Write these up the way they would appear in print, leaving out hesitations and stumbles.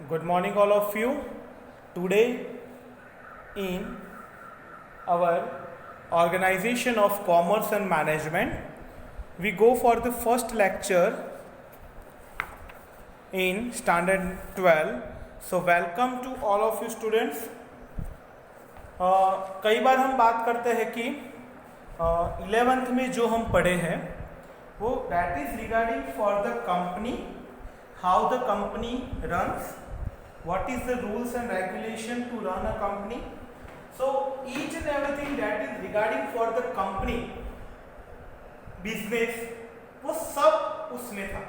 Good morning, all of you. Today, in our Organization of Commerce and Management, we go for the first lecture in Standard 12. So, welcome to all of you students. कई बार हम बात करते हैं कि 11th में जो हम पढ़े हैं वो that is regarding for the company, how the company runs, what is the rules and regulation to run a company. So each and everything that is regarding for the company business वो सब उसमें था.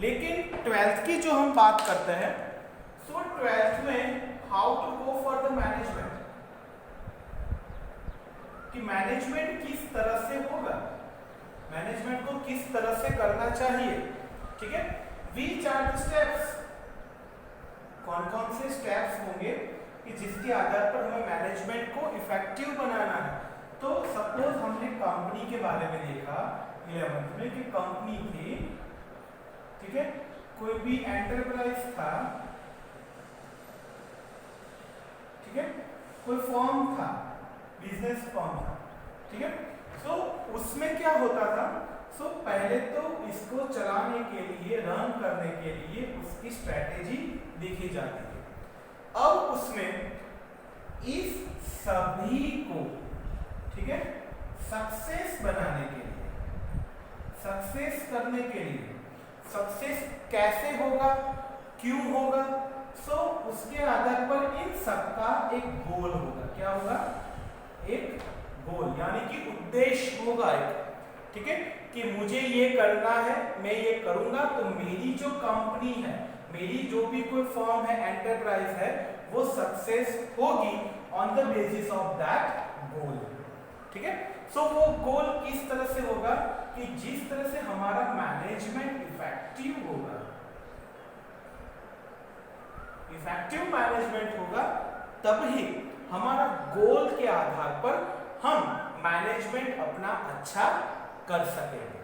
लेकिन 12th की जो हम बात करते हैं, so 12th में how to go for the management, कि मैनेजमेंट किस तरह से होगा, मैनेजमेंट को किस तरह से करना चाहिए. ठीक है, which are the steps, कौन कौन से स्टेप्स होंगे कि जिसके आधार पर हमें मैनेजमेंट को इफेक्टिव बनाना है. तो सपोज हमने कंपनी के बारे में देखा 11th में कि कंपनी थी, ठीक है, कोई भी एंटरप्राइज था, ठीक है, कोई फर्म था, बिजनेस फर्म था, ठीक है. सो उसमें क्या होता था, सो पहले तो इसको चलाने के लिए, रन करने के लिए उसकी स्ट्रेटेजी देखी जाती है. अब उसमें इस सभी को, ठीक है, सक्सेस बनाने के लिए, सक्सेस करने के लिए, सक्सेस कैसे होगा, क्यों होगा, सो उसके आधार पर इन सबका एक गोल होगा. क्या होगा? एक गोल, यानी कि उद्देश्य होगा एक, ठीक है, कि मुझे ये करना है, मैं ये करूंगा तो मेरी जो कंपनी है, मेरी जो भी कोई फर्म है, एंटरप्राइज है, वो सक्सेस होगी on the basis of that goal. ठीक है. सो वो गोल किस तरह से होगा कि जिस तरह से हमारा मैनेजमेंट इफेक्टिव होगा, इफेक्टिव मैनेजमेंट होगा, तभी हमारा गोल के आधार पर हम मैनेजमेंट अपना अच्छा कर सकेंगे.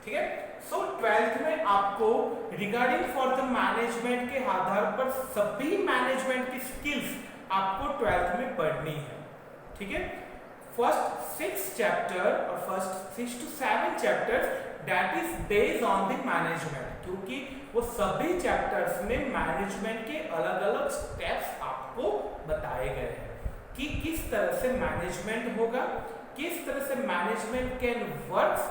ठीक है. सो 12th में आपको रिगार्डिंग फॉर द मैनेजमेंट के आधार पर सभी मैनेजमेंट की स्किल्स आपको 12th में पढ़नी है. ठीक है. फर्स्ट 6 चैप्टर और first 6 to 7 chapters that is based on the management, क्योंकि वो सभी चैप्टर्स में मैनेजमेंट के अलग अलग स्टेप्स आपको बताए गए हैं कि किस तरह से मैनेजमेंट होगा, किस तरह से मैनेजमेंट कैन वर्क्स,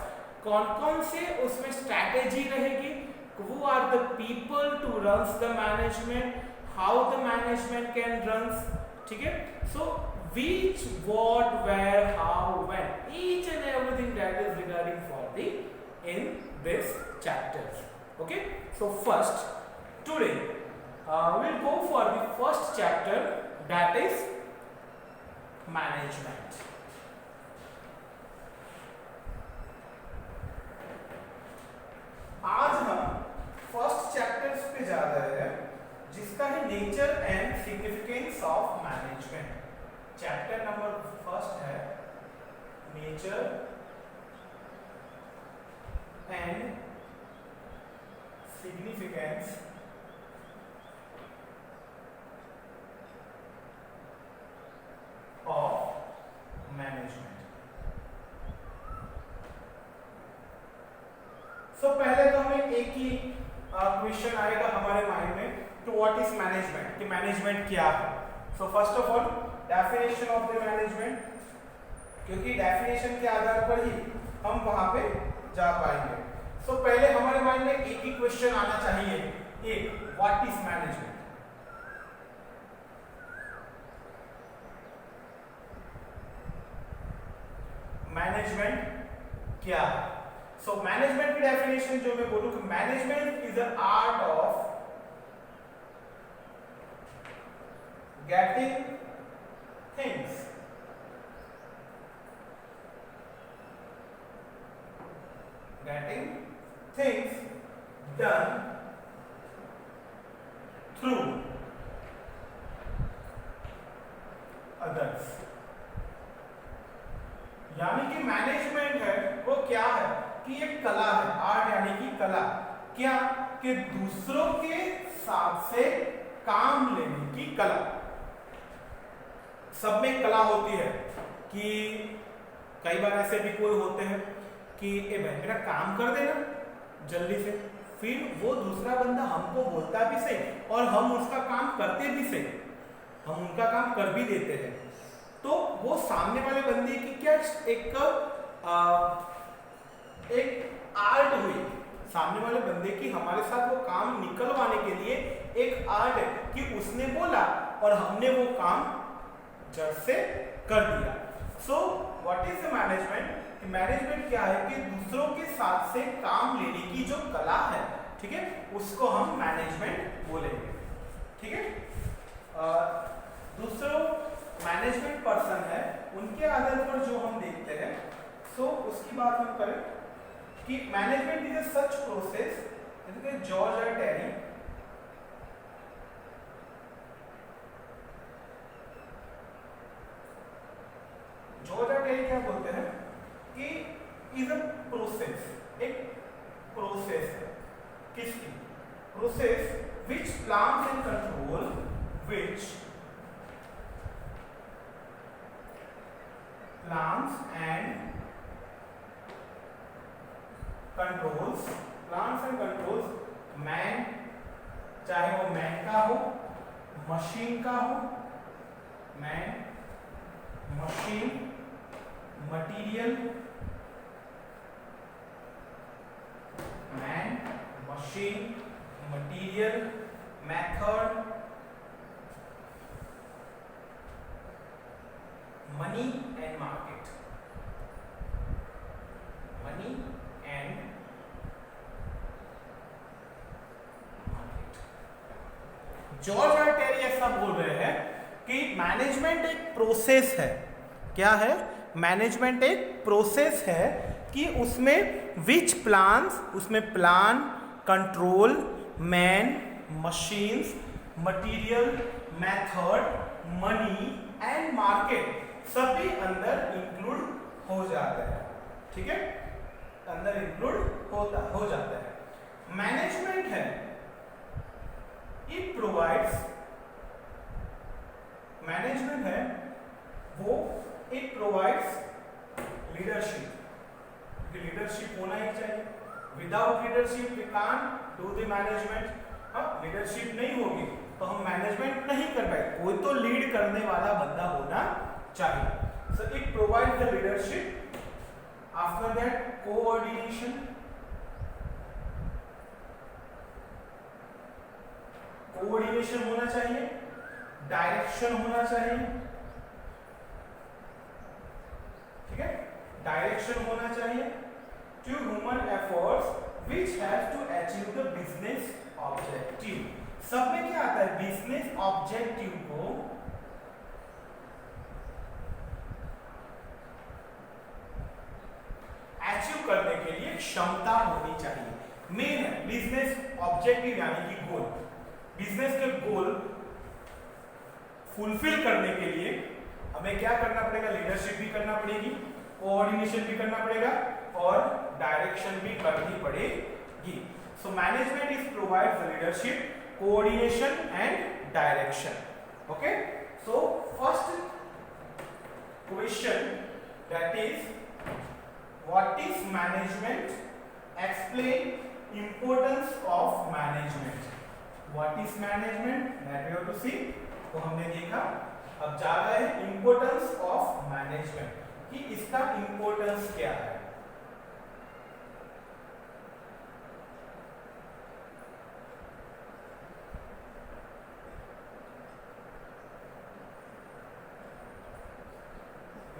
कौन कौन से उसमें स्ट्रैटेजी रहेगी, who are the people to runs the management, how the management can runs. ठीक है. So which, what, where, how, when, each and everything that is regarding for the in this chapters. Okay. So first today we'll go for the first chapter, that is management. आज हम first chapters पे जा रहे हैं जिसका है nature and significance of management. Chapter number first है nature and significance of management. So पहले तो हमें एक ही क्वेश्चन आएगा हमारे माइंड में, टू व्हाट इज मैनेजमेंट, कि मैनेजमेंट क्या है. So first of all definition of the management, क्योंकि डेफिनेशन के आधार पर ही हम वहां पे जा पाएंगे. सो पहले हमारे माइंड में एक ही क्वेश्चन आना चाहिए, एक, व्हाट इज मैनेजमेंट. मैनेजमेंट क्या है? सो मैनेजमेंट की डेफिनेशन जो मैं बोलूं कि management is the art of getting things done through others. यानी कि मैनेजमेंट है वो क्या है कि एक कला है, आर्ट यानी कि कला. क्या कि दूसरों के साथ से काम लेने की कला। सब में कला होती है कि कई बार ऐसे भी कोई होते हैं कि ए भाई मेरा काम कर देना जल्दी से, फिर वो दूसरा बंदा हमको बोलता भी सही और हम उसका काम करते भी सही, हम उनका काम कर भी देते हैं, तो वो सामने वाले बंदे की क्या एक आर्ट हुई, सामने वाले बंदे की हमारे साथ वो काम निकलवाने के लिए एक आर्ट है कि उसने बोला और हमने वो काम जड़ से कर दिया। So what is the management? Management क्या है कि दूसरों के साथ से काम लेने की जो कला है, ठीक है, उसको हम मैनेजमेंट बोलेंगे। ठीक है, दूसरों मैनेजमेंट पर्सन है, उनके आधार पर जो हम देखते हैं, सो उसकी बात हम करें कि management is a such process, George R Terry क्या बोलते हैं कि इज अ प्रोसेस, एक प्रोसेस है, किसकी process which plans and control, which plans and controls man, चाहे वो मैन का हो, मशीन का हो, man, machine, material, man, machine, material, method, money and market, money and market. George R Terry ऐसा बोल रहे हैं कि मैनेजमेंट एक प्रोसेस है। क्या है? मैनेजमेंट एक प्रोसेस है कि उसमें विच प्लान्स, उसमें plan, control, man, machines, material, method, money and market सभी अंदर इंक्लूड हो जाते हैं। ठीक है, अंदर इंक्लूड हो जाता है। मैनेजमेंट है, इट प्रोवाइड्स, मैनेजमेंट है वो इट प्रोवाइड्स लीडरशिप, लीडरशिप होना ही चाहिए। Without leadership we can't do the management. अब लीडरशिप नहीं होगी तो हम मैनेजमेंट नहीं कर पाएंगे, कोई तो लीड करने वाला बंदा होना चाहिए। So it provides the leadership, after that coordination, coordination होना चाहिए, डायरेक्शन होना चाहिए, ठीक है, डायरेक्शन होना चाहिए to human efforts which have to achieve the business objective. सब में क्या आता है? बिजनेस ऑब्जेक्टिव को अचीव करने के लिए क्षमता होनी चाहिए। मेन है बिजनेस ऑब्जेक्टिव यानी कि गोल। बिजनेस के गोल फुलफिल करने के लिए हमें क्या करना पड़ेगा? लीडरशिप भी करना पड़ेगी, कोऑर्डिनेशन भी करना पड़ेगा और डायरेक्शन भी करनी पड़ेगी। So management is provide the leadership, coordination and direction. Okay, so first question that is what is management? Explain importance of management. What is management? That we have to see. तो हमने देखा, अब जा रहा है इंपॉर्टेंस ऑफ मैनेजमेंट कि इसका importance क्या है।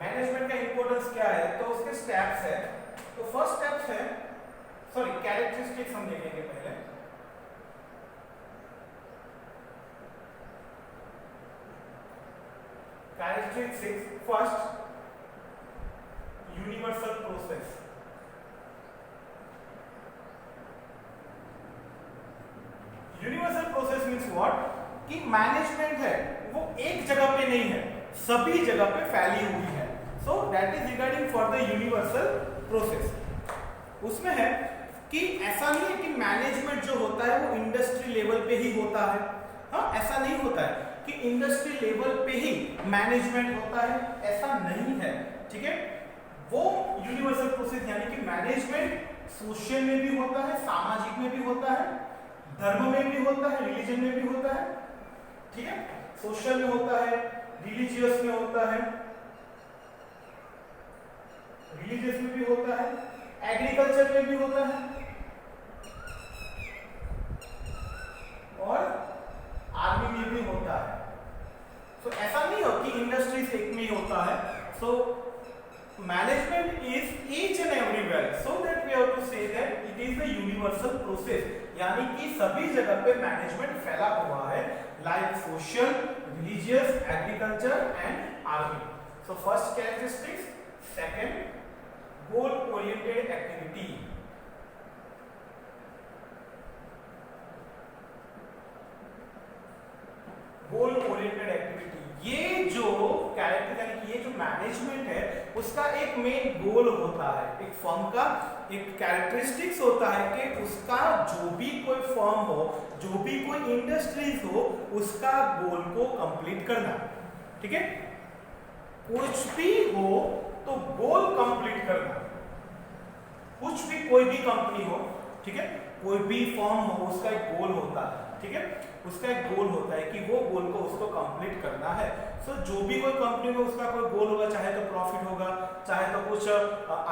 मैनेजमेंट का इंपॉर्टेंस क्या है? तो उसके स्टेप्स है। तो फर्स्ट स्टेप्स है, सॉरी कैरेक्टरिस्टिक्स हम देखेंगे पहले। Characteristics, first, universal process. Universal process means what? कि मैनेजमेंट है वो एक जगह पे नहीं है, सभी जगह पे फैली हुई है। So that is regarding for the universal process. उसमें है कि ऐसा नहीं है कि मैनेजमेंट जो होता है वो इंडस्ट्री लेवल पे ही होता है, हाँ, ऐसा नहीं होता है कि इंडस्ट्री लेवल पे ही मैनेजमेंट होता है, ऐसा नहीं है, ठीक है। वो यूनिवर्सल प्रोसेस यानी कि मैनेजमेंट सोशल में भी होता है, सामाजिक में भी होता है, धर्म में भी होता है, रिलीजन में भी होता है, ठीक है। सोशल में होता है, रिलीजियस में होता है, रिलीजियस में भी होता है, एग्रीकल्चर में भी होता है और आर्मी में भी होता है। सो ऐसा नहीं हो कि इंडस्ट्रीज एक में ही होता है। So management is each and everywhere, so that we have to say that it is the universal process, यानी कि सभी जगह पे मैनेजमेंट फैला हुआ है, like social, religious, agriculture and army. So first characteristics, second goal oriented activity. Goal oriented activity, ये जो कैरेक्टर यानी कि ये जो मैनेजमेंट है उसका एक मेन गोल होता है, एक फर्म का एक कैरेक्टरिस्टिक्स होता है कि उसका जो भी कोई फर्म हो, जो भी कोई इंडस्ट्रीज हो, उसका गोल को कंप्लीट करना, ठीक है। कुछ भी हो तो गोल कंप्लीट करना, कुछ भी कोई भी कंपनी हो, ठीक है, कोई भी फर्म हो, उसका एक गोल होता है, ठीक है, उसका एक गोल होता है कि वो गोल को उसको कंप्लीट करना है। सो जो भी कोई कंपनी में उसका कोई गोल होगा, चाहे तो प्रॉफिट होगा, चाहे तो कुछ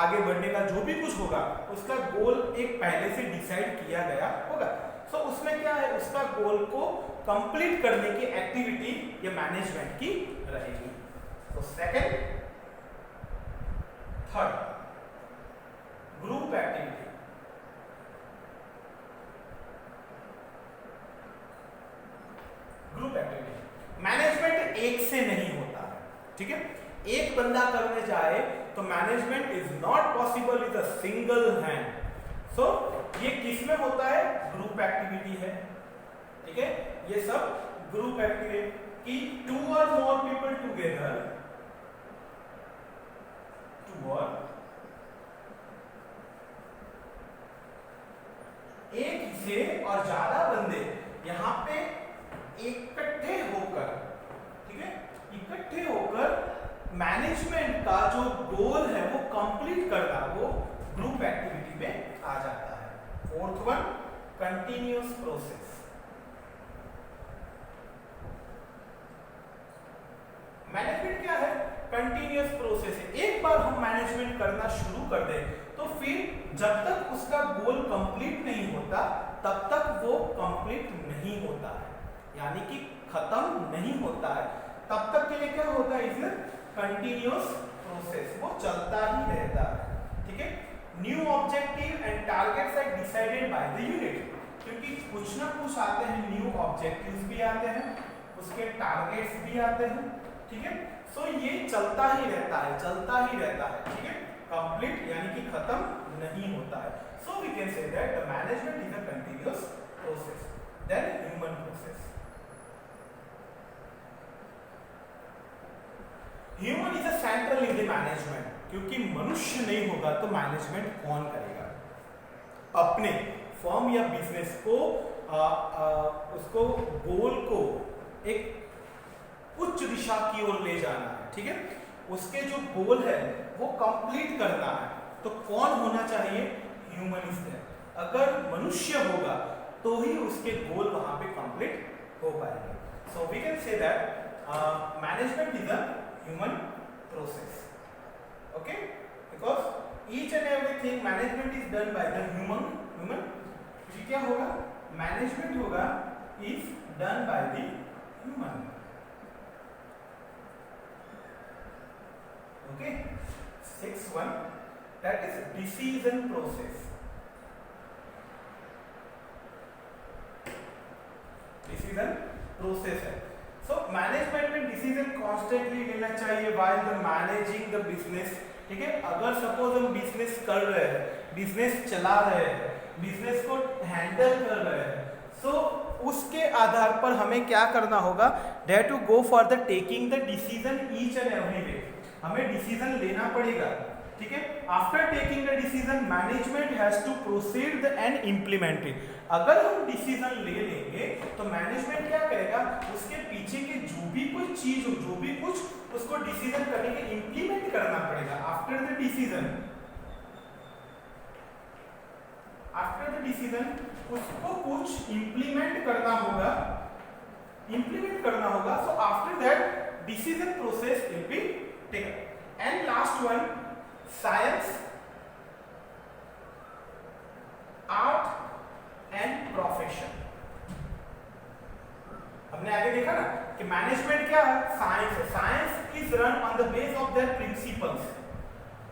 आगे बढ़ने का जो भी कुछ होगा, उसका गोल एक पहले से डिसाइड किया गया होगा। सो उसमें क्या है, उसका गोल को कंप्लीट करने की एक्टिविटी ये मैनेजमेंट की रहेगी। तो second, third group activity. Group activity, management एक से नहीं होता है, ठीक है। एक बंदा करने जाए तो management is not possible with a single hand. So ये किस में होता है, ग्रुप एक्टिविटी है, ठीक है। ये सब ग्रुप एक्टिविटी कि 2 or more people together, 2 or एक से और ज्यादा बंदे यहाँ पे इकट्ठे होकर, ठीक है, इकट्ठे होकर मैनेजमेंट का जो गोल है वो कंप्लीट करना, वो ग्रुप एक्टिविटी में आ जाता है। Fourth one, continuous process. Management क्या है, कंटिन्यूअस प्रोसेस है। एक बार हम मैनेजमेंट करना शुरू कर दें तो फिर जब तक उसका गोल कंप्लीट नहीं होता तब तक वो कंप्लीट नहीं होता है, यानी कि खत्म नहीं होता है। तब तक के लिए क्या होता है, इसमें कंटिन्यूअस प्रोसेस, वो चलता ही रहता है, ठीक है। New objective and targets are decided by the unit, क्योंकि कुछ ना कुछ आते हैं, न्यू ऑब्जेक्टिव्स भी आते हैं, उसके टारगेट्स भी आते हैं, ठीक है। सो ये चलता ही रहता है, चलता ही रहता है, ठीक है। कंप्लीट यानी कि खत्म नहीं होता है। So we can say that the management is a continuous process. Then human process, human is a central in the management, क्योंकि मनुष्य नहीं होगा तो मैनेजमेंट कौन करेगा। अपने फर्म या बिजनेस को उसको गोल को एक उच्च दिशा की ओर ले जाना है, ठीक है। उसके जो गोल है वो कंप्लीट करना है, तो कौन होना चाहिए, ह्यूमन इज देयर। अगर मनुष्य होगा तो ही उसके गोल वहां पे कंप्लीट हो पाएंगे। So we can say that management is a human process, okay, because each and everything management is done by the human. क्या होगा, मैनेजमेंट होगा is done by the human, okay. 6.1, that is decision process. Decision process है। So management में decision constantly लेना चाहिए while the managing the business, ठीक है। अगर सपोज हम बिजनेस कर रहे हैं, बिजनेस चला रहे हैं, बिजनेस को हैंडल कर रहे हैं, सो उसके आधार पर हमें क्या करना होगा, dare to go for the taking the decision each and every day, हमें डिसीजन लेना पड़ेगा, ठीक है। After taking the decision management has to proceed and implement it. अगर हम डिसीजन ले लेंगे तो मैनेजमेंट क्या करेगा, कोई चीज हो, जो भी कुछ, उसको डिसीजन करने के इंप्लीमेंट करना पड़ेगा। आफ्टर द डिसीजन उसको कुछ इंप्लीमेंट करना होगा, so after that decision process will be taken. And last one, science, art and profession. हमने आगे देखा ना कि मैनेजमेंट क्या है, साइंस है। Science is run on the base of their principles,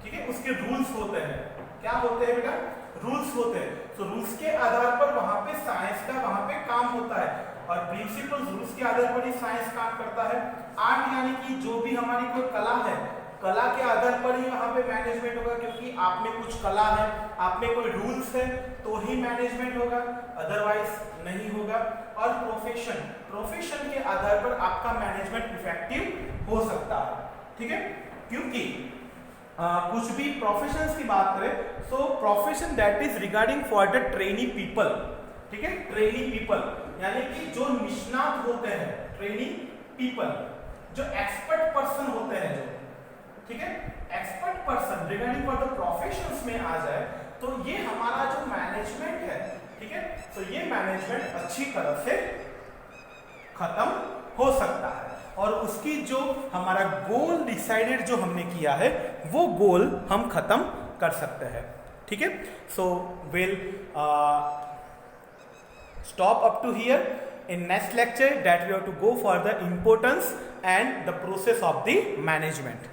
ठीक है, उसके रूल्स होते हैं। क्या होते हैं बेटा? रूल्स होते हैं। तो रूल्स के आधार पर वहां पे साइंस का वहां पे काम होता है, और प्रिंसिपल्स, रूल्स के आधार पर ही साइंस काम करता है। आर्ट यानी कि जो भी हमारी कोई कला है, कला के आधार पर ही वहां पे मैनेजमेंट होगा, क्योंकि आप में कुछ कला है, आप में कोई रूल्स है, तो ही मैनेजमेंट होगा, अदरवाइज नहीं होगा। और प्रोफेशन के आधार पर आपका मैनेजमेंट इफेक्टिव हो सकता है, ठीक है, क्योंकि कुछ भी प्रोफेशंस की बात करें, so profession that is regarding for the trainee people, ठीक है, ट्रेनी पीपल यानी कि जो निष्णात होते हैं, ट्रेनी पीपल, जो एक्सपर्ट पर्सन होते हैं, जो, ठीक है, expert person regarding for the professions में आ जाए, तो ये हमारा जो मैनेजमेंट है, ठीक है, तो ये मैनेजमेंट अच्छी तरह से खत्म हो सकता है, और उसकी जो हमारा गोल डिसाइडेड जो हमने किया है, वो गोल हम खत्म कर सकते हैं, ठीक है। So will stop up to here. In next lecture that we have to go for the importance and the process of the management.